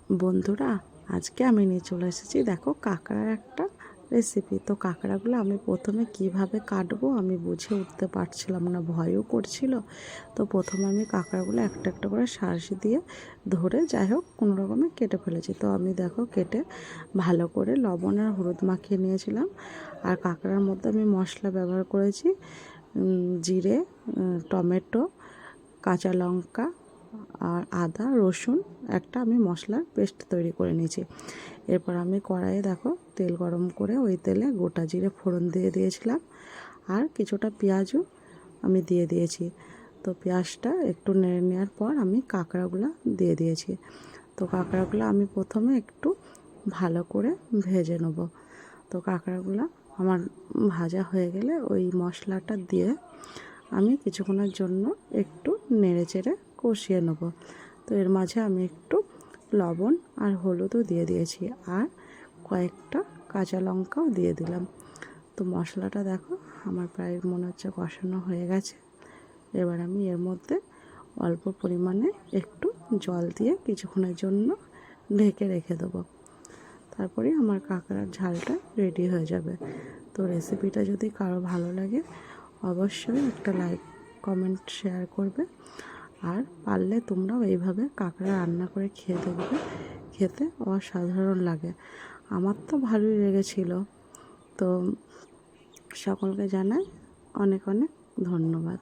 বন্ধুরা, আজকে আমি নিয়ে চলে এসেছি দেখো কাঁকড়ার একটা রেসিপি। তো কাঁকড়াগুলো আমি প্রথমে কিভাবে কাটবো আমি বুঝে উঠতে পারছিলাম না, ভয়ও করছিল। তো প্রথমে আমি কাঁকড়াগুলো একটা একটা করে সাঁড়শি দিয়ে ধরে যাই হোক কোনো রকমে কেটে ফেলেছি। তো আমি দেখো কেটে ভালো করে লবণ আর হলুদ মাখিয়ে নিয়েছিলাম। আর কাঁকড়ার মধ্যে আমি মশলা ব্যবহার করেছি জিরে, টমেটো, কাঁচা লঙ্কা আর আদা রসুন একটা আমি মশলার পেস্ট তৈরি করে নিয়েছি। এরপর আমি কড়াইয়ে দেখো তেল গরম করে ওই তেলে গোটা জিরে ফোড়ন দিয়ে দিয়েছিলাম আর কিছুটা পেঁয়াজও আমি দিয়ে দিয়েছি। তো পেঁয়াজটা একটু নেড়ে নেওয়ার পর আমি কাঁকড়াগুলো দিয়ে দিয়েছি। তো কাঁকড়াগুলো আমি প্রথমে একটু ভালো করে ভেজে নেব। তো কাঁকড়াগুলো আমার ভাজা হয়ে গেলে ওই মশলাটা দিয়ে আমি কিছুক্ষণের জন্য একটু নেড়ে চেড়ে কষিয়ে নেব। তো এর মাঝে আমি একটু লবণ আর হলুদও দিয়ে দিয়েছি আর কয়েকটা কাঁচা লঙ্কাও দিয়ে দিলাম। তো মশলাটা দেখো আমার প্রায় মনে হচ্ছে কষানো হয়ে গেছে। এবার আমি এর মধ্যে অল্প পরিমাণে একটু জল দিয়ে কিছুক্ষণের জন্য ঢেকে রেখে দেবো। তারপরে আমার কাঁকড়ার ঝালটা রেডি হয়ে যাবে। তো রেসিপিটা যদি কারো ভালো লাগে অবশ্যই একটা লাইক কমেন্ট শেয়ার করবে। আর পারলে তোমরাও এইভাবে কাঁকড়া রান্না করে খেয়ে দেখবে, খেতে অসাধারণ লাগে। আমার তো ভালোই লেগেছিল। তো সকলকে জানাই অনেক অনেক ধন্যবাদ।